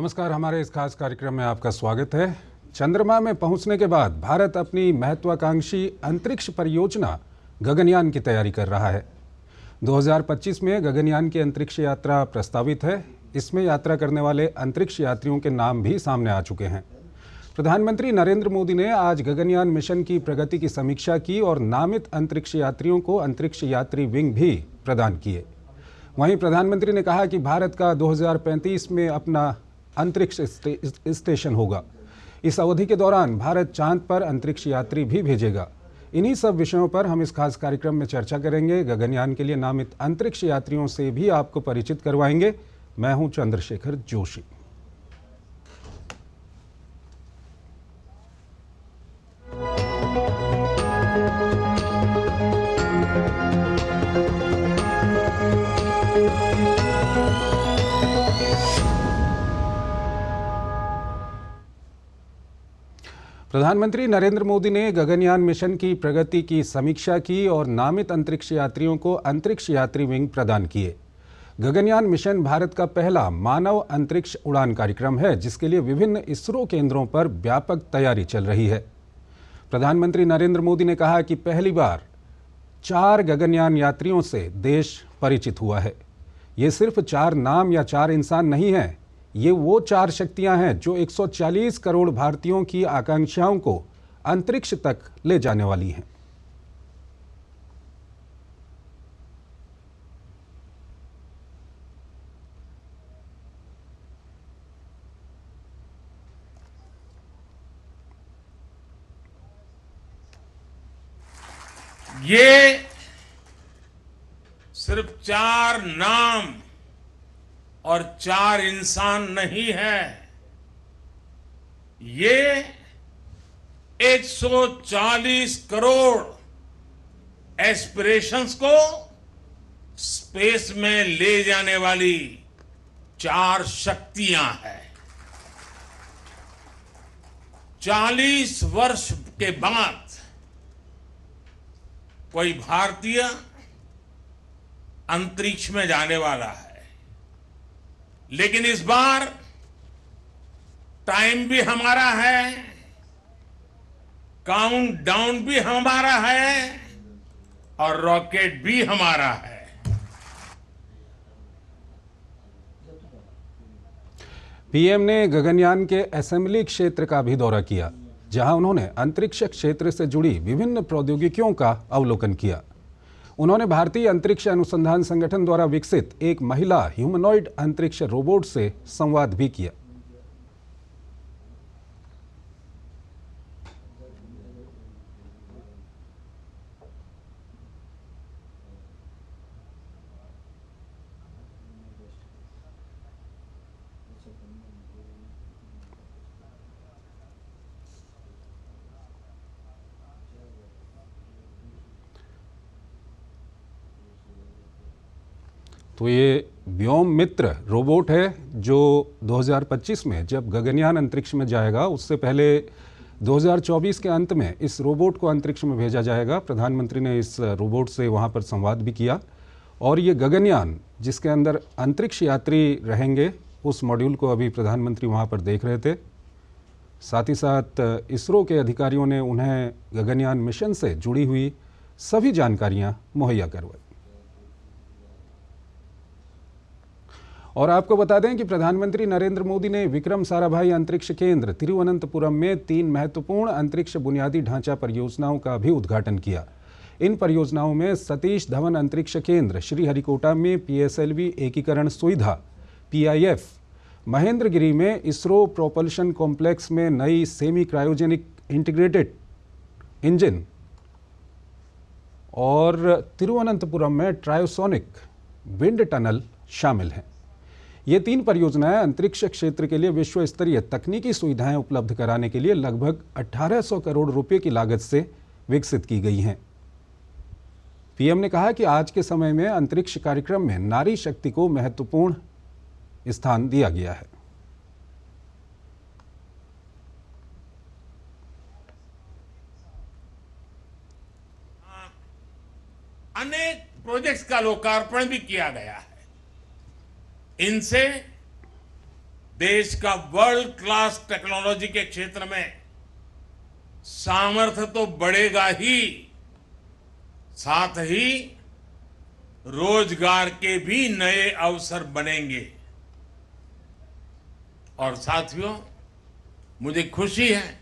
नमस्कार, हमारे इस खास कार्यक्रम में आपका स्वागत है। चंद्रमा में पहुंचने के बाद भारत अपनी महत्वाकांक्षी अंतरिक्ष परियोजना गगनयान की तैयारी कर रहा है। 2025 में गगनयान की अंतरिक्ष यात्रा प्रस्तावित है। इसमें यात्रा करने वाले अंतरिक्ष यात्रियों के नाम भी सामने आ चुके हैं। प्रधानमंत्री नरेंद्र मोदी ने आज गगनयान मिशन की प्रगति की समीक्षा की और नामित अंतरिक्ष यात्रियों को अंतरिक्ष यात्री विंग भी प्रदान किए। वहीं प्रधानमंत्री ने कहा कि भारत का 2035 में अपना अंतरिक्ष स्टेशन होगा। इस अवधि के दौरान भारत चांद पर अंतरिक्ष यात्री भी भेजेगा। इन्हीं सब विषयों पर हम इस खास कार्यक्रम में चर्चा करेंगे। गगनयान के लिए नामित अंतरिक्ष यात्रियों से भी आपको परिचित करवाएंगे। मैं हूं चंद्रशेखर जोशी। प्रधानमंत्री नरेंद्र मोदी ने गगनयान मिशन की प्रगति की समीक्षा की और नामित अंतरिक्ष यात्रियों को अंतरिक्ष यात्री विंग प्रदान किए। गगनयान मिशन भारत का पहला मानव अंतरिक्ष उड़ान कार्यक्रम है, जिसके लिए विभिन्न इसरो केंद्रों पर व्यापक तैयारी चल रही है। प्रधानमंत्री नरेंद्र मोदी ने कहा कि पहली बार 4 गगनयान यात्रियों से देश परिचित हुआ है। ये सिर्फ 4 नाम या 4 इंसान नहीं हैं। ये वो 4 शक्तियां हैं जो 140 करोड़ भारतीयों की आकांक्षाओं को अंतरिक्ष तक ले जाने वाली हैं। ये सिर्फ 4 नाम और 4 इंसान नहीं है। ये 140 करोड़ एस्पिरेशंस को स्पेस में ले जाने वाली 4 शक्तियां हैं। 40 वर्ष के बाद कोई भारतीय अंतरिक्ष में जाने वाला है, लेकिन इस बार टाइम भी हमारा है, काउंटडाउन भी हमारा है और रॉकेट भी हमारा है। पीएम ने गगनयान के असेंबली क्षेत्र का भी दौरा किया, जहां उन्होंने अंतरिक्ष क्षेत्र से जुड़ी विभिन्न प्रौद्योगिकियों का अवलोकन किया। उन्होंने भारतीय अंतरिक्ष अनुसंधान संगठन द्वारा विकसित एक महिला ह्यूमनॉइड अंतरिक्ष रोबोट से संवाद भी किया। तो ये व्योम मित्र रोबोट है जो 2025 में जब गगनयान अंतरिक्ष में जाएगा, उससे पहले 2024 के अंत में इस रोबोट को अंतरिक्ष में भेजा जाएगा। प्रधानमंत्री ने इस रोबोट से वहाँ पर संवाद भी किया और ये गगनयान जिसके अंदर अंतरिक्ष यात्री रहेंगे, उस मॉड्यूल को अभी प्रधानमंत्री वहाँ पर देख रहे थे। साथ ही साथ इसरो के अधिकारियों ने उन्हें गगनयान मिशन से जुड़ी हुई सभी जानकारियाँ मुहैया करवाई। और आपको बता दें कि प्रधानमंत्री नरेंद्र मोदी ने विक्रम साराभाई अंतरिक्ष केंद्र तिरुवनंतपुरम में 3 महत्वपूर्ण अंतरिक्ष बुनियादी ढांचा परियोजनाओं का भी उद्घाटन किया। इन परियोजनाओं में सतीश धवन अंतरिक्ष केंद्र श्रीहरिकोटा में पीएसएलवी एकीकरण सुविधा PIF, महेंद्रगिरी में इसरो प्रोपल्शन कॉम्प्लेक्स में नई सेमी क्रायोजेनिक इंटीग्रेटेड इंजन और तिरुवनंतपुरम में ट्रायोसोनिक विंड टनल शामिल हैं। ये 3 परियोजनाएं अंतरिक्ष क्षेत्र के लिए विश्व स्तरीय तकनीकी सुविधाएं उपलब्ध कराने के लिए लगभग 1800 करोड़ रुपए की लागत से विकसित की गई हैं। पीएम ने कहा कि आज के समय में अंतरिक्ष कार्यक्रम में नारी शक्ति को महत्वपूर्ण स्थान दिया गया है। अनेक प्रोजेक्ट्स का लोकार्पण भी किया गया है। इनसे देश का वर्ल्ड क्लास टेक्नोलॉजी के क्षेत्र में सामर्थ्य तो बढ़ेगा ही, साथ ही रोजगार के भी नए अवसर बनेंगे। और साथियों, मुझे खुशी है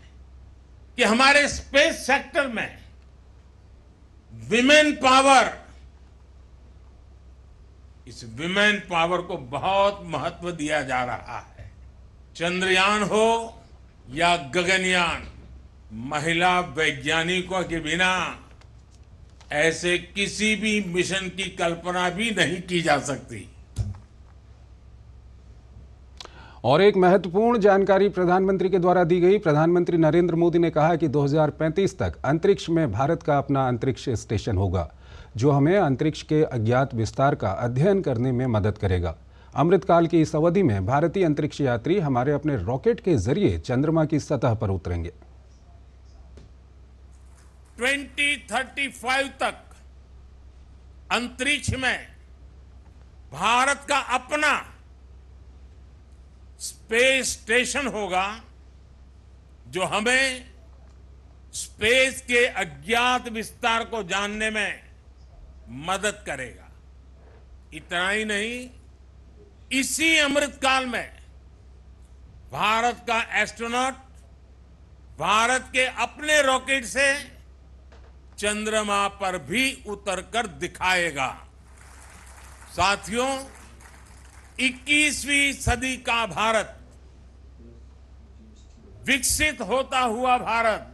कि हमारे स्पेस सेक्टर में विमेन पावर, इस विमेन पावर को बहुत महत्व दिया जा रहा है। चंद्रयान हो या गगनयान, महिला वैज्ञानिकों के बिना ऐसे किसी भी मिशन की कल्पना भी नहीं की जा सकती। और एक महत्वपूर्ण जानकारी प्रधानमंत्री के द्वारा दी गई। प्रधानमंत्री नरेंद्र मोदी ने कहा कि 2035 तक अंतरिक्ष में भारत का अपना अंतरिक्ष स्टेशन होगा, जो हमें अंतरिक्ष के अज्ञात विस्तार का अध्ययन करने में मदद करेगा। अमृतकाल की इस अवधि में भारतीय अंतरिक्ष यात्री हमारे अपने रॉकेट के जरिए चंद्रमा की सतह पर उतरेंगे। 2035 तक अंतरिक्ष में भारत का अपना स्पेस स्टेशन होगा, जो हमें स्पेस के अज्ञात विस्तार को जानने में मदद करेगा। इतना ही नहीं, इसी अमृतकाल में भारत का एस्ट्रोनॉट भारत के अपने रॉकेट से चंद्रमा पर भी उतरकर दिखाएगा। साथियों, 21वीं सदी का भारत, विकसित होता हुआ भारत,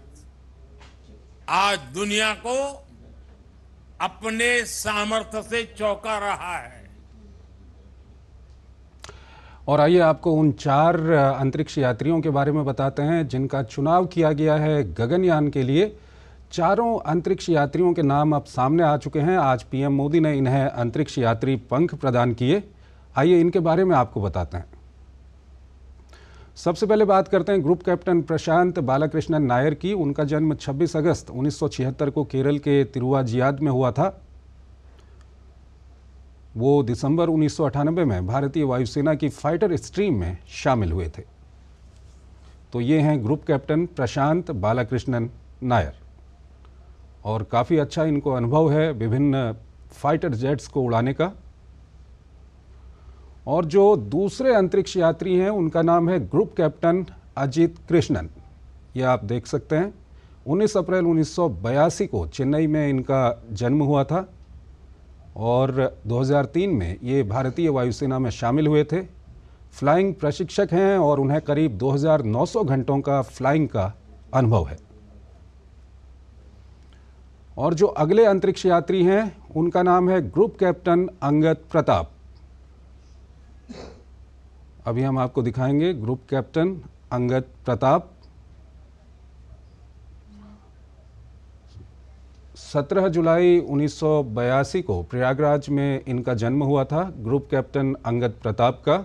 आज दुनिया को अपने सामर्थ्य से चौंका रहा है। और आइए आपको उन 4 अंतरिक्ष यात्रियों के बारे में बताते हैं जिनका चुनाव किया गया है गगनयान के लिए। चारों अंतरिक्ष यात्रियों के नाम अब सामने आ चुके हैं। आज पीएम मोदी ने इन्हें अंतरिक्ष यात्री पंख प्रदान किए। आइए इनके बारे में आपको बताते हैं। सबसे पहले बात करते हैं ग्रुप कैप्टन प्रशांत बालाकृष्णन नायर की। उनका जन्म 26 अगस्त 1976 को केरल के तिरुवाजियाद में हुआ था। वो दिसंबर 1998 में भारतीय वायुसेना की फाइटर स्ट्रीम में शामिल हुए थे। तो ये हैं ग्रुप कैप्टन प्रशांत बालाकृष्णन नायर, और काफ़ी अच्छा इनको अनुभव है विभिन्न फाइटर जेट्स को उड़ाने का। और जो दूसरे अंतरिक्ष यात्री हैं उनका नाम है ग्रुप कैप्टन अजित कृष्णन। ये आप देख सकते हैं 19 अप्रैल 1982 को चेन्नई में इनका जन्म हुआ था और 2003 में ये भारतीय वायुसेना में शामिल हुए थे। फ्लाइंग प्रशिक्षक हैं और उन्हें करीब 2900 घंटों का फ्लाइंग का अनुभव है। और जो अगले अंतरिक्ष यात्री हैं उनका नाम है ग्रुप कैप्टन अंगद प्रताप। अभी हम आपको दिखाएंगे ग्रुप कैप्टन अंगद प्रताप। 17 जुलाई 1982 को प्रयागराज में इनका जन्म हुआ था, ग्रुप कैप्टन अंगद प्रताप का।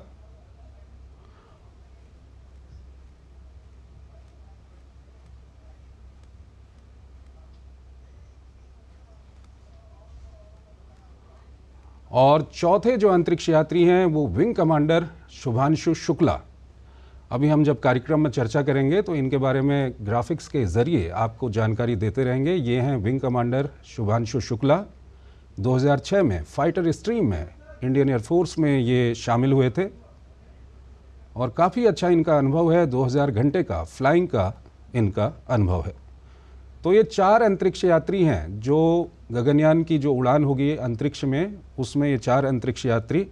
और चौथे जो अंतरिक्ष यात्री हैं वो विंग कमांडर शुभांशु शुक्ला। अभी हम जब कार्यक्रम में चर्चा करेंगे तो इनके बारे में ग्राफिक्स के ज़रिए आपको जानकारी देते रहेंगे। ये हैं विंग कमांडर शुभांशु शुक्ला। 2006 में फाइटर स्ट्रीम में इंडियन एयरफोर्स में ये शामिल हुए थे और काफ़ी अच्छा इनका अनुभव है। 2000 घंटे का फ्लाइंग का इनका अनुभव है। तो ये 4 अंतरिक्ष यात्री हैं जो गगनयान की जो उड़ान होगी अंतरिक्ष में, उसमें ये 4 अंतरिक्ष यात्री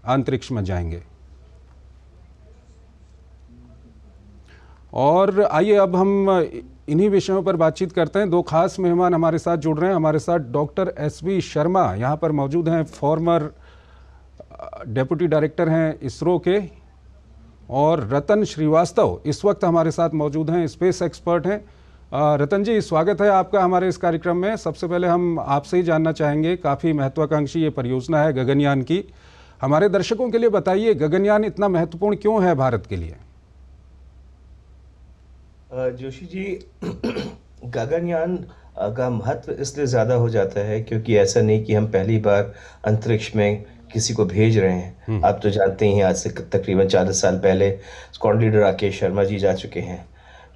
अंतरिक्ष में जाएंगे। और आइए अब हम इन्हीं विषयों पर बातचीत करते हैं। 2 खास मेहमान हमारे साथ जुड़ रहे हैं। हमारे साथ डॉक्टर एसवी शर्मा यहाँ पर मौजूद हैं, फॉर्मर डेप्यूटी डायरेक्टर हैं इसरो के, और रतन श्रीवास्तव इस वक्त हमारे साथ मौजूद हैं, स्पेस एक्सपर्ट हैं। रतन जी, स्वागत है आपका हमारे इस कार्यक्रम में। सबसे पहले हम आपसे ही जानना चाहेंगे, काफ़ी महत्वाकांक्षी ये परियोजना है गगनयान की। हमारे दर्शकों के लिए बताइए, गगनयान इतना महत्वपूर्ण क्यों है भारत के लिए? जोशी जी, गगनयान का महत्व इसलिए ज़्यादा हो जाता है क्योंकि ऐसा नहीं कि हम पहली बार अंतरिक्ष में किसी को भेज रहे हैं। आप तो जानते ही हैं, आज से तकरीबन 40 साल पहले स्क्वाड्रन लीडर राकेश शर्मा जी जा चुके हैं,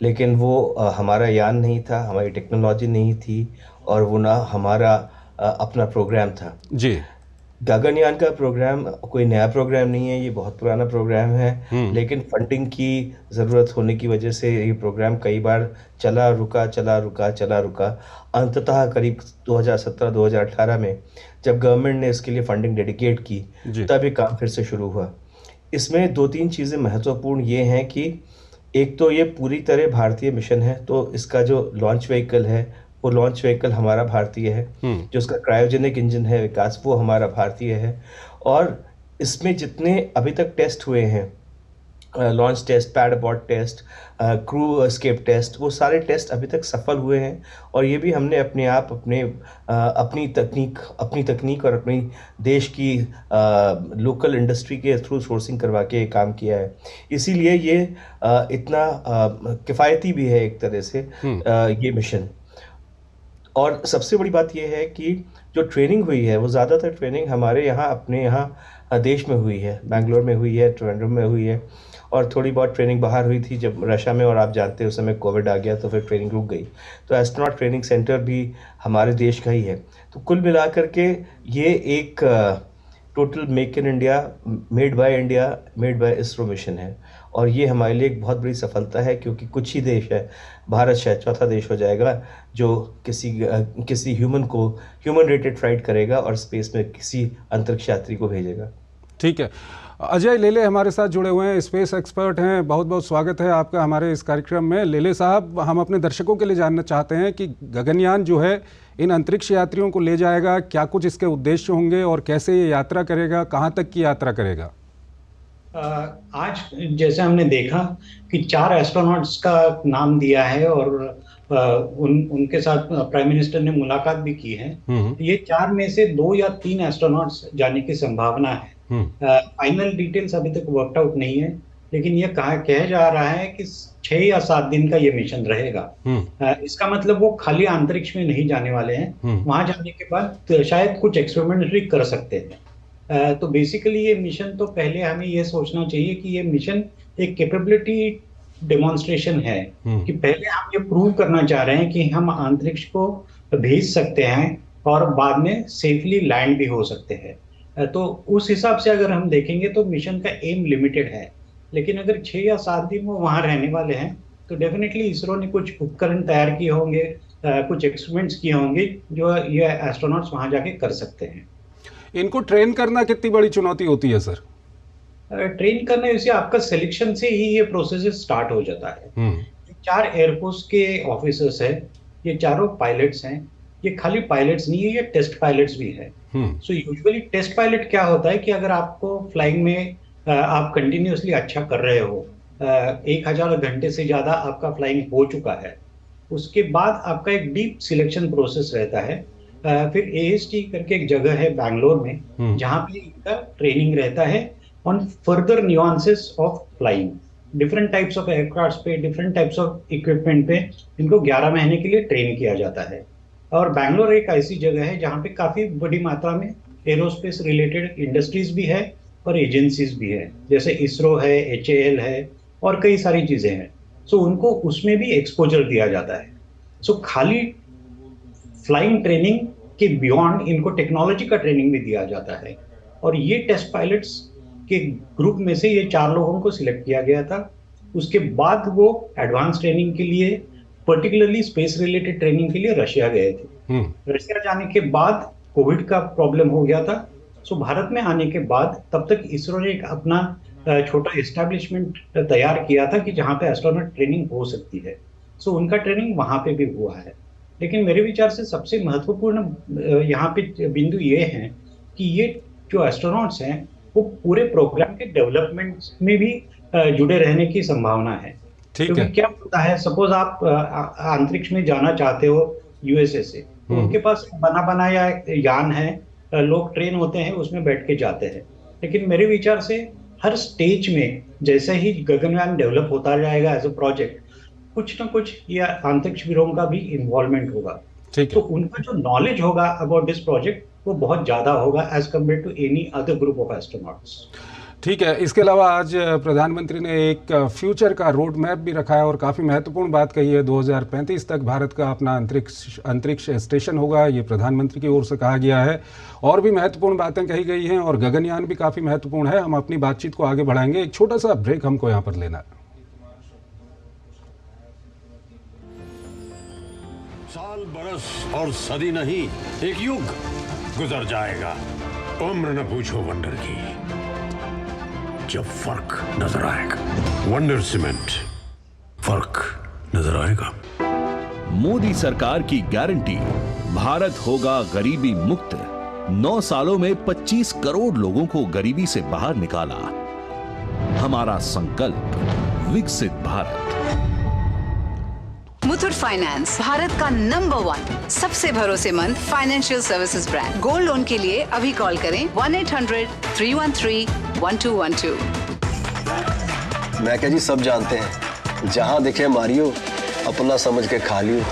लेकिन वो हमारा यान नहीं था, हमारी टेक्नोलॉजी नहीं थी, और वो ना हमारा अपना प्रोग्राम था जी। गगनयान का प्रोग्राम कोई नया प्रोग्राम नहीं है, ये बहुत पुराना प्रोग्राम है, लेकिन फंडिंग की ज़रूरत होने की वजह से ये प्रोग्राम कई बार चला रुका। अंततः करीब 2017-2018 में जब गवर्नमेंट ने इसके लिए फंडिंग डेडिकेट की, तब ये काम फिर से शुरू हुआ। इसमें 2-3 चीज़ें महत्वपूर्ण ये हैं कि एक तो ये पूरी तरह भारतीय मिशन है, तो इसका जो लॉन्च व्हीकल है वो लॉन्च व्हीकल हमारा भारतीय है, जो उसका क्रायोजेनिक इंजन है विकास, वो हमारा भारतीय है। और इसमें जितने अभी तक टेस्ट हुए हैं, launch test, pad abort test, crew escape test, वो सारे टेस्ट अभी तक सफल हुए हैं। और ये भी हमने अपने आप अपनी तकनीक और अपनी देश की लोकल इंडस्ट्री के थ्रू सोर्सिंग करवा के काम किया है। इसीलिए ये इतना किफ़ायती भी है एक तरह से ये मिशन। और सबसे बड़ी बात यह है कि जो ट्रेनिंग हुई है वो ज़्यादातर ट्रेनिंग हमारे यहाँ अपने यहाँ देश में हुई है, बेंगलोर में हुई है, ट्रिवेंड्रम में हुई है, और थोड़ी बहुत ट्रेनिंग बाहर हुई थी जब रशिया में, और आप जानते हैं उस समय कोविड आ गया तो फिर ट्रेनिंग रुक गई। तो एस्ट्रोनॉट ट्रेनिंग सेंटर भी हमारे देश का ही है। तो कुल मिलाकर के ये एक total make in India, made by ISRO mission है, और ये हमारे लिए एक बहुत बड़ी सफलता है, क्योंकि कुछ ही देश है, भारत शायद चौथा देश हो जाएगा जो किसी ह्यूमन रेटेड फ्लाइट करेगा और स्पेस में किसी अंतरिक्ष यात्री को भेजेगा। ठीक है, अजय लेले हमारे साथ जुड़े हुए हैं, स्पेस एक्सपर्ट हैं। बहुत बहुत स्वागत है आपका हमारे इस कार्यक्रम में। लेले साहब, हम अपने दर्शकों के लिए जानना चाहते हैं कि गगनयान जो है इन अंतरिक्ष यात्रियों को ले जाएगा, क्या कुछ इसके उद्देश्य होंगे और कैसे ये यात्रा करेगा, कहाँ तक की यात्रा करेगा? आज जैसे हमने देखा कि 4 एस्ट्रोनॉट्स का नाम दिया है, और उनके साथ प्राइम मिनिस्टर ने मुलाकात भी की है। ये 4 में से 2 या 3 एस्ट्रोनॉट्स जाने की संभावना है। फाइनल डिटेल्स अभी तक वर्कड आउट नहीं है, लेकिन ये कहा जा रहा है कि 6 या 7 दिन का ये मिशन रहेगा। इसका मतलब वो खाली अंतरिक्ष में नहीं जाने वाले हैं, वहां जाने के बाद शायद कुछ एक्सपेरिमेंट भी कर सकते हैं। तो बेसिकली ये मिशन, तो पहले हमें ये सोचना चाहिए कि ये मिशन एक कैपेबिलिटी डेमोन्स्ट्रेशन है, कि पहले हम ये प्रूव करना चाह रहे हैं कि हम अंतरिक्ष को भेज सकते हैं और बाद में सेफली लैंड भी हो सकते हैं। तो उस हिसाब से अगर हम देखेंगे तो मिशन का एम लिमिटेड है, लेकिन अगर 6 या 7 दिन वो वहां रहने वाले हैं तो डेफिनेटली इसरो ने कुछ उपकरण तैयार किए होंगे, कुछ एक्सपेरिमेंट्स किए होंगे जो ये एस्ट्रोनॉट्स वहां जाके कर सकते हैं। इनको ट्रेन करना कितनी बड़ी चुनौती होती है सर? ट्रेन करने से आपका सिलेक्शन से ही ये प्रोसेस स्टार्ट हो जाता है। 4 एयरफोर्स के ऑफिसर्स हैं, ये चारों पायलट्स हैं। ये खाली पायलट्स नहीं है, ये टेस्ट पायलट्स भी है। सो यूजुअली टेस्ट पायलट क्या होता है कि अगर आपको फ्लाइंग में आप कंटिन्यूसली अच्छा कर रहे हो, 1000 घंटे से ज्यादा आपका फ्लाइंग हो चुका है, उसके बाद आपका एक डीप सिलेक्शन प्रोसेस रहता है। फिर AST करके एक जगह है बेंगलोर में, जहां पे इनका ट्रेनिंग रहता है on further nuances of flying. Different types of aircraft पे, डिफरेंट टाइप्स ऑफ इक्विपमेंट पे इनको 11 महीने के लिए ट्रेन किया जाता है। और बेंगलोर एक ऐसी जगह है जहाँ पे काफी बड़ी मात्रा में एरोस्पेस रिलेटेड इंडस्ट्रीज भी है और एजेंसीज भी है, जैसे इसरो है, HAL है और कई सारी चीजें हैं। सो उनको उसमें भी एक्सपोजर दिया जाता है। सो खाली फ्लाइंग ट्रेनिंग के बियॉन्ड इनको टेक्नोलॉजी का ट्रेनिंग भी दिया जाता है। और ये टेस्ट पायलट्स के ग्रुप में से ये 4 लोगों को सिलेक्ट किया गया था। उसके बाद वो एडवांस ट्रेनिंग के लिए, पर्टिकुलरली स्पेस रिलेटेड ट्रेनिंग के लिए रशिया गए थे। रशिया जाने के बाद कोविड का प्रॉब्लम हो गया था। सो भारत में आने के बाद तब तक इसरो ने एक अपना छोटा एस्टेब्लिशमेंट तैयार किया था कि जहाँ पे एस्ट्रोनॉट ट्रेनिंग हो सकती है। सो उनका ट्रेनिंग वहाँ पे भी हुआ है। लेकिन मेरे विचार से सबसे महत्वपूर्ण यहाँ पे बिंदु ये है कि ये जो एस्ट्रोनॉट्स हैं वो पूरे प्रोग्राम के डेवलपमेंट में भी जुड़े रहने की संभावना है। क्योंकि क्या होता है, सपोज आप अंतरिक्ष में जाना चाहते हो USA से, तो उनके पास बना बनाया यान है, लोग ट्रेन होते हैं, उसमें बैठ के जाते हैं। लेकिन मेरे विचार से हर स्टेज में जैसे ही गगनयान डेवलप होता जाएगा एज अ प्रोजेक्ट, कुछ ना कुछ या अंतरिक्ष वीरों का भी इन्वॉल्वमेंट होगा। ठीक तो है। उनका जो नॉलेज होगा अबाउट दिस प्रोजेक्ट वो बहुत ज्यादा होगा as compare to any other group of astronauts. ठीक है, इसके अलावा आज प्रधानमंत्री ने एक फ्यूचर का रोड मैप भी रखा है और काफ़ी महत्वपूर्ण बात कही है। 2035 तक भारत का अपना अंतरिक्ष स्टेशन होगा, ये प्रधानमंत्री की ओर से कहा गया है। और भी महत्वपूर्ण बातें कही गई हैं और गगनयान भी काफ़ी महत्वपूर्ण है। हम अपनी बातचीत को आगे बढ़ाएंगे, एक छोटा सा ब्रेक हमको यहाँ पर लेना है। साल, बरस और सदी नहीं, एक युग गुजर जाएगा। उम्र न पूछो वंडर की, जब फर्क नजर आएगा। वंडर सीमेंट, फर्क नजर आएगा। मोदी सरकार की गारंटी, भारत होगा गरीबी मुक्त। 9 सालों में 25 करोड़ लोगों को गरीबी से बाहर निकाला। हमारा संकल्प, विकसित भारत। मुथूट फाइनेंस, भारत का नंबर 1 सबसे भरोसेमंद financial services brand. Gold loan के लिए अभी कॉल करें 1-800-313-1212। मैं क्या जी, सब जानते हैं, जहां दिखे मारियो, अपना समझ के खा लियो।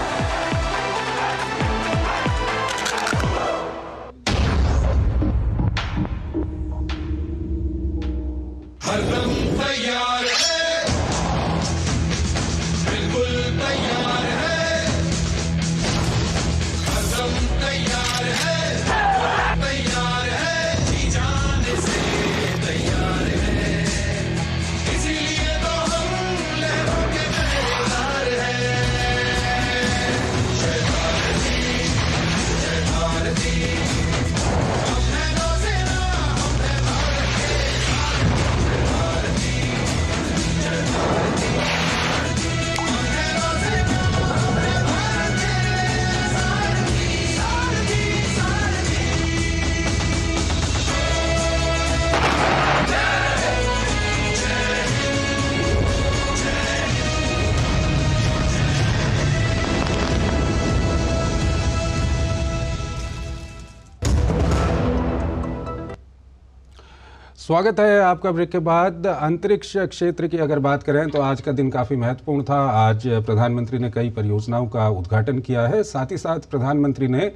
स्वागत है आपका ब्रेक के बाद। अंतरिक्ष क्षेत्र की अगर बात करें तो आज का दिन काफ़ी महत्वपूर्ण था। आज प्रधानमंत्री ने कई परियोजनाओं का उद्घाटन किया है। साथ ही साथ प्रधानमंत्री ने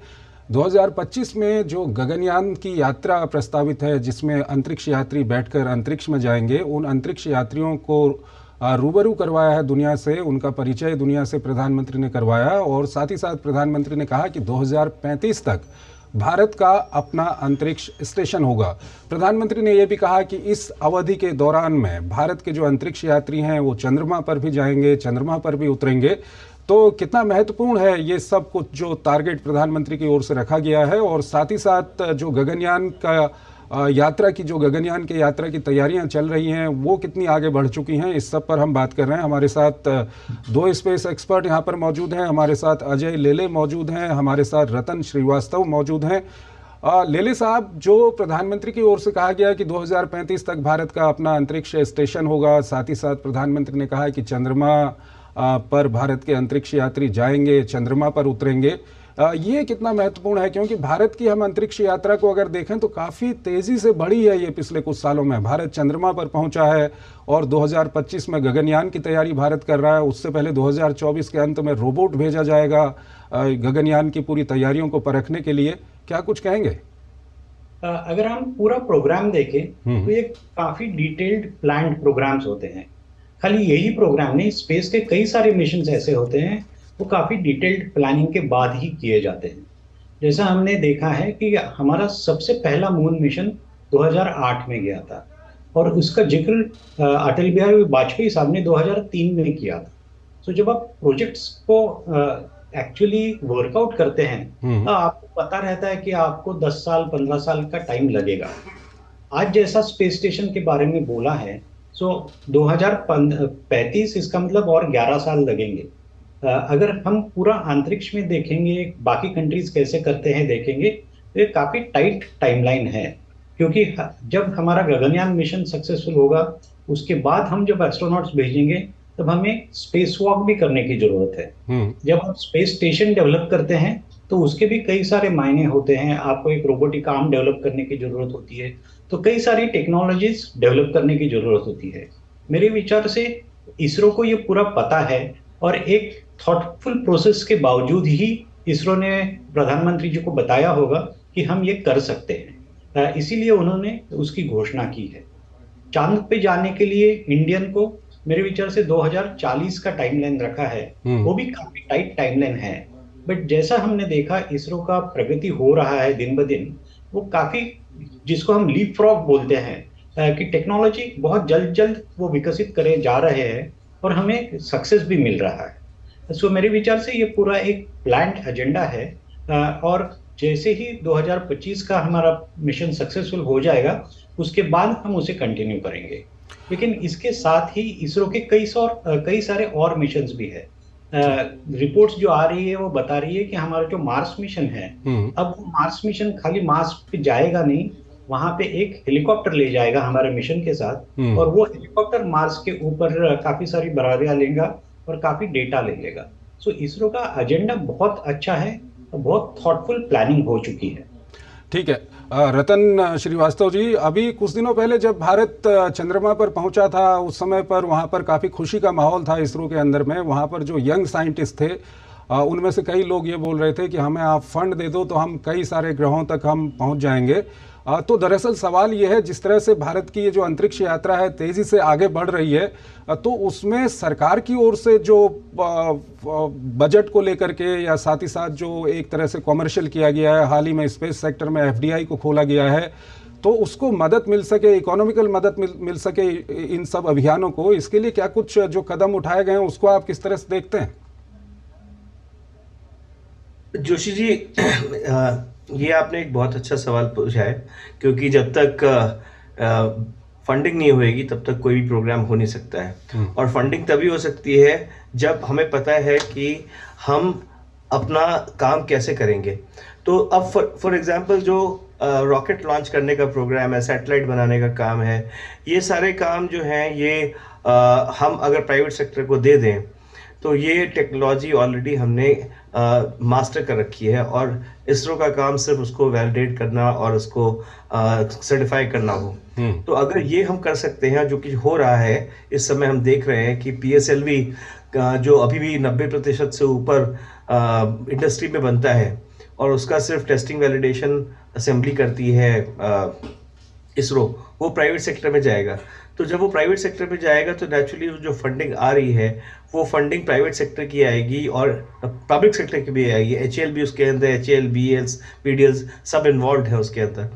2025 में जो गगनयान की यात्रा प्रस्तावित है, जिसमें अंतरिक्ष यात्री बैठकर अंतरिक्ष में जाएंगे, उन अंतरिक्ष यात्रियों को रूबरू करवाया है दुनिया से, उनका परिचय दुनिया से प्रधानमंत्री ने करवाया। और साथ ही साथ प्रधानमंत्री ने कहा कि 2035 तक भारत का अपना अंतरिक्ष स्टेशन होगा। प्रधानमंत्री ने यह भी कहा कि इस अवधि के दौरान में भारत के जो अंतरिक्ष यात्री हैं वो चंद्रमा पर भी जाएंगे, चंद्रमा पर भी उतरेंगे। तो कितना महत्वपूर्ण है ये सब कुछ जो टारगेट प्रधानमंत्री की ओर से रखा गया है। और साथ ही साथ जो गगनयान का गगनयान के यात्रा की तैयारियां चल रही हैं वो कितनी आगे बढ़ चुकी हैं, इस सब पर हम बात कर रहे हैं। हमारे साथ 2 स्पेस एक्सपर्ट यहां पर मौजूद हैं। हमारे साथ अजय लेले मौजूद हैं, हमारे साथ रतन श्रीवास्तव मौजूद हैं। लेले साहब, जो प्रधानमंत्री की ओर से कहा गया कि 2035 तक भारत का अपना अंतरिक्ष स्टेशन होगा, साथ ही साथ प्रधानमंत्री ने कहा कि चंद्रमा पर भारत के अंतरिक्ष यात्री जाएंगे, चंद्रमा पर उतरेंगे, ये कितना महत्वपूर्ण है? क्योंकि भारत की हम अंतरिक्ष यात्रा को अगर देखें तो काफ़ी तेज़ी से बढ़ी है ये पिछले कुछ सालों में। भारत चंद्रमा पर पहुंचा है और 2025 में गगनयान की तैयारी भारत कर रहा है। उससे पहले 2024 के अंत में रोबोट भेजा जाएगा गगनयान की पूरी तैयारियों को परखने के लिए। क्या कुछ कहेंगे? अगर हम पूरा प्रोग्राम देखें तो ये काफी डिटेल्ड प्लान्ड प्रोग्राम्स होते हैं। खाली यही प्रोग्राम नहीं, स्पेस के कई सारे मिशन ऐसे होते हैं वो काफी डिटेल्ड प्लानिंग के बाद ही किए जाते हैं। जैसा हमने देखा है कि हमारा सबसे पहला मून मिशन 2008 में गया था और उसका जिक्र अटल बिहारी वाजपेयी साहब ने 2003 में किया था। तो जब आप प्रोजेक्ट्स को एक्चुअली वर्कआउट करते हैं तो आपको पता रहता है कि आपको 10 साल 15 साल का टाइम लगेगा। आज जैसा स्पेस स्टेशन के बारे में बोला है, सो 2035 इसका मतलब और 11 साल लगेंगे। अगर हम पूरा अंतरिक्ष में देखेंगे, बाकी कंट्रीज कैसे करते हैं देखेंगे, तो ये काफी टाइट टाइमलाइन है। क्योंकि जब हमारा गगनयान मिशन सक्सेसफुल होगा, उसके बाद हम जब एस्ट्रोनॉट्स भेजेंगे तब हमें स्पेस वॉक भी करने की जरूरत है। जब हम स्पेस स्टेशन डेवलप करते हैं तो उसके भी कई सारे मायने होते हैं। आपको एक रोबोटिक आर्म डेवलप करने की जरूरत होती है, तो कई सारी टेक्नोलॉजीज डेवलप करने की जरूरत होती है। मेरे विचार से इसरो को ये पूरा पता है और एक थॉटफुल प्रोसेस के बावजूद ही इसरो ने प्रधानमंत्री जी को बताया होगा कि हम ये कर सकते हैं, इसीलिए उन्होंने उसकी घोषणा की है। चांद पे जाने के लिए इंडियन को मेरे विचार से 2040 का टाइमलाइन रखा है, वो भी काफी टाइट टाइमलाइन है। बट जैसा हमने देखा इसरो का प्रगति हो रहा है दिन ब दिन, वो काफी, जिसको हम लीप फ्रॉग बोलते हैं कि टेक्नोलॉजी बहुत जल्द जल्द वो विकसित करे जा रहे हैं और हमें सक्सेस भी मिल रहा है। सो मेरे विचार से ये पूरा एक प्लान्ड एजेंडा है और जैसे ही 2025 का हमारा मिशन सक्सेसफुल हो जाएगा उसके बाद हम उसे कंटिन्यू करेंगे। लेकिन इसके साथ ही इसरो के कई सारे और मिशंस भी है। रिपोर्ट्स जो आ रही है वो बता रही है कि हमारा जो मार्स मिशन है, अब वो मार्स मिशन खाली मार्स पे जाएगा नहीं, वहां पे एक हेलीकॉप्टर ले जाएगा हमारे मिशन के साथ और वो हेलीकॉप्टर मार्स के ऊपर काफी सारी बरारियां लेगा और काफी डेटा ले लेगा। सो इसरो का एजेंडा बहुत अच्छा है, बहुत थॉटफुल प्लानिंग हो चुकी है। ठीक है रतन श्रीवास्तव जी, अभी कुछ दिनों पहले जब भारत चंद्रमा पर पहुंचा था उस समय पर वहां पर काफ़ी खुशी का माहौल था इसरो के अंदर में। वहां पर जो यंग साइंटिस्ट थे उनमें से कई लोग ये बोल रहे थे कि हमें आप फंड दे दो तो हम कई सारे ग्रहों तक हम पहुंच जाएंगे। तो दरअसल सवाल ये है, जिस तरह से भारत की ये जो अंतरिक्ष यात्रा है तेज़ी से आगे बढ़ रही है, तो उसमें सरकार की ओर से जो बजट को लेकर के या साथ ही साथ जो एक तरह से कॉमर्शियल किया गया है, हाल ही में स्पेस सेक्टर में FDI को खोला गया है, तो उसको मदद मिल सके, इकोनॉमिकल मदद मिल सके इन सब अभियानों को, इसके लिए क्या कुछ जो कदम उठाए गए हैं उसको आप किस तरह से देखते हैं? जोशी जी, ये आपने एक बहुत अच्छा सवाल पूछा है, क्योंकि जब तक फंडिंग नहीं होएगी तब तक कोई भी प्रोग्राम हो नहीं सकता है। और फंडिंग तभी हो सकती है जब हमें पता है कि हम अपना काम कैसे करेंगे। तो अब फॉर एग्जांपल जो रॉकेट लॉन्च करने का प्रोग्राम है, सैटेलाइट बनाने का काम है, ये सारे काम जो हैं ये हम अगर प्राइवेट सेक्टर को दे दें तो ये टेक्नोलॉजी ऑलरेडी हमने मास्टर कर रखी है और इसरो का काम सिर्फ उसको वैलिडेट करना और उसको सर्टिफाई करना हो। तो अगर ये हम कर सकते हैं, जो कि हो रहा है इस समय, हम देख रहे हैं कि PSLV जो अभी भी 90% से ऊपर इंडस्ट्री में बनता है और उसका सिर्फ टेस्टिंग वैलिडेशन असेंबली करती है इसरो, वो प्राइवेट सेक्टर में जाएगा। तो जब वो प्राइवेट सेक्टर में जाएगा तो नेचुरली जो फंडिंग आ रही है वो फंडिंग प्राइवेट सेक्टर की आएगी और पब्लिक सेक्टर की भी आएगी। HAL भी उसके अंदर, HAL, BLs, PDLs सब इन्वॉल्व है उसके अंदर।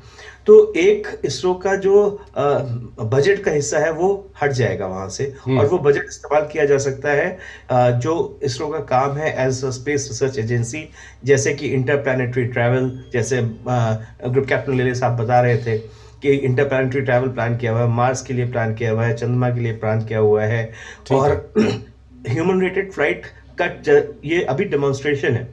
तो एक इसरो का जो बजट का हिस्सा है वो हट जाएगा वहां से और वो बजट इस्तेमाल किया जा सकता है जो इसरो का काम है as a space research agency, जैसे कि इंटरप्लैनेटरी ट्रैवल, जैसे ग्रुप कैप्टन लेले साहब बता रहे थे कि इंटरप्लैनेटरी ट्रैवल प्लान किया हुआ है, मार्स के लिए प्लान किया हुआ है, चंद्रमा के लिए प्लान किया हुआ है और ह्यूमन रेटेड फ्लाइट का ये अभी डेमोन्स्ट्रेशन है।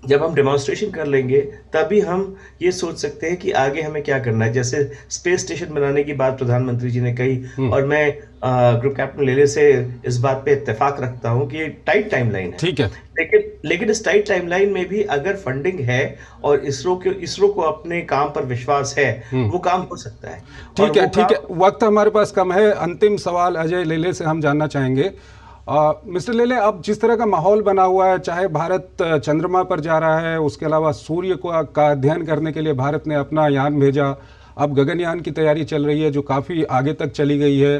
जब हम डेमोन्स्ट्रेशन कर लेंगे तभी हम ये सोच सकते हैं कि आगे हमें क्या करना है। जैसे स्पेस स्टेशन बनाने की बात प्रधानमंत्री जी ने कही और मैं ग्रुप कैप्टन लेले से इस बात पे इत्तेफाक रखता हूं कि टाइट टाइमलाइन है। ठीक है, लेकिन इस टाइट टाइमलाइन में भी अगर फंडिंग है और इसरो को अपने काम पर विश्वास है, वो काम हो सकता है। ठीक है, वक्त हमारे पास कम है। अंतिम सवाल अजय लेले से हम जानना चाहेंगे। मिस्टर लेले, अब जिस तरह का माहौल बना हुआ है, चाहे भारत चंद्रमा पर जा रहा है, उसके अलावा सूर्य का अध्ययन करने के लिए भारत ने अपना यान भेजा, अब गगनयान की तैयारी चल रही है जो काफ़ी आगे तक चली गई है।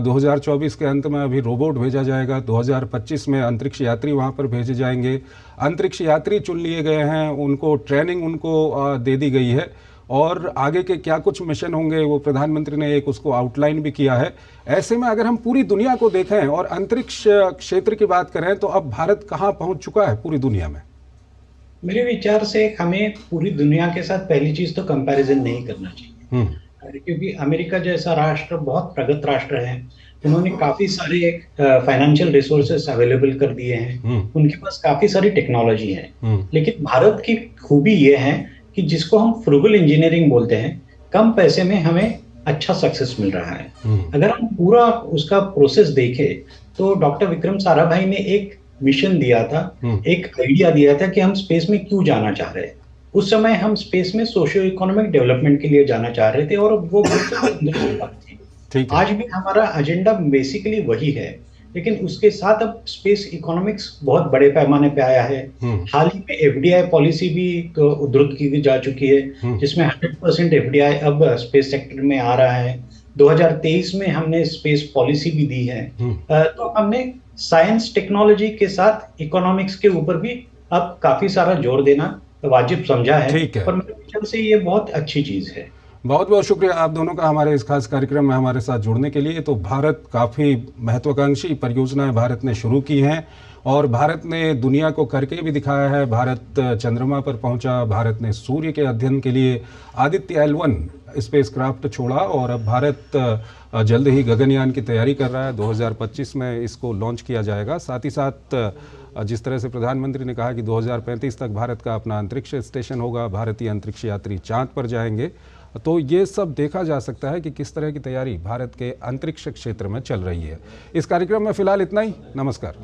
2024 के अंत में अभी रोबोट भेजा जाएगा, 2025 में अंतरिक्ष यात्री वहां पर भेजे जाएंगे। अंतरिक्ष यात्री चुन लिए गए हैं, उनको ट्रेनिंग उनको दे दी गई है और आगे के क्या कुछ मिशन होंगे वो प्रधानमंत्री ने एक उसको आउटलाइन भी किया है। ऐसे में अगर हम पूरी दुनिया को देखें और अंतरिक्ष क्षेत्र की बात करें तो अब भारत कहाँ पहुंच चुका है पूरी दुनिया में? मेरे विचार से हमें पूरी दुनिया के साथ पहली चीज तो कंपैरिजन नहीं करना चाहिए, क्योंकि अमेरिका जैसा राष्ट्र बहुत प्रगत राष्ट्र है। उन्होंने काफी सारे फाइनेंशियल रिसोर्सेस अवेलेबल कर दिए हैं, उनके पास काफी सारी टेक्नोलॉजी है। लेकिन भारत की खूबी ये है कि जिसको हम फ्रूगल इंजीनियरिंग बोलते हैं, कम पैसे में हमें अच्छा सक्सेस मिल रहा है। अगर हम पूरा उसका प्रोसेस देखें तो डॉक्टर विक्रम साराभाई ने एक मिशन दिया था, एक आइडिया दिया था कि हम स्पेस में क्यों जाना चाह रहे हैं। उस समय हम स्पेस में सोशियो इकोनॉमिक डेवलपमेंट के लिए जाना चाह रहे थे और वो बात थी। आज भी हमारा एजेंडा बेसिकली वही है लेकिन उसके साथ अब स्पेस इकोनॉमिक्स बहुत बड़े पैमाने पे आया है। हाल ही में एफडीआई पॉलिसी भी तो उद्धृत की जा चुकी है, जिसमें 100% एफडीआई अब स्पेस सेक्टर में आ रहा है। 2023 में हमने स्पेस पॉलिसी भी दी है। तो हमने साइंस टेक्नोलॉजी के साथ इकोनॉमिक्स के ऊपर भी अब काफी सारा जोर देना वाजिब समझा है। ठीक है। और मेरे विचार से ये बहुत अच्छी चीज है। बहुत बहुत शुक्रिया आप दोनों का हमारे इस खास कार्यक्रम में हमारे साथ जुड़ने के लिए। तो भारत काफ़ी महत्वाकांक्षी परियोजनाएं भारत ने शुरू की हैं और भारत ने दुनिया को करके भी दिखाया है। भारत चंद्रमा पर पहुंचा, भारत ने सूर्य के अध्ययन के लिए आदित्य L1 स्पेसक्राफ्ट छोड़ा और अब भारत जल्द ही गगनयान की तैयारी कर रहा है। 2025 में इसको लॉन्च किया जाएगा। साथ ही साथ जिस तरह से प्रधानमंत्री ने कहा कि 2035 तक भारत का अपना अंतरिक्ष स्टेशन होगा, भारतीय अंतरिक्ष यात्री चांद पर जाएंगे, तो ये सब देखा जा सकता है कि किस तरह की तैयारी भारत के अंतरिक्ष क्षेत्र में चल रही है। इस कार्यक्रम में फिलहाल इतना ही। नमस्कार।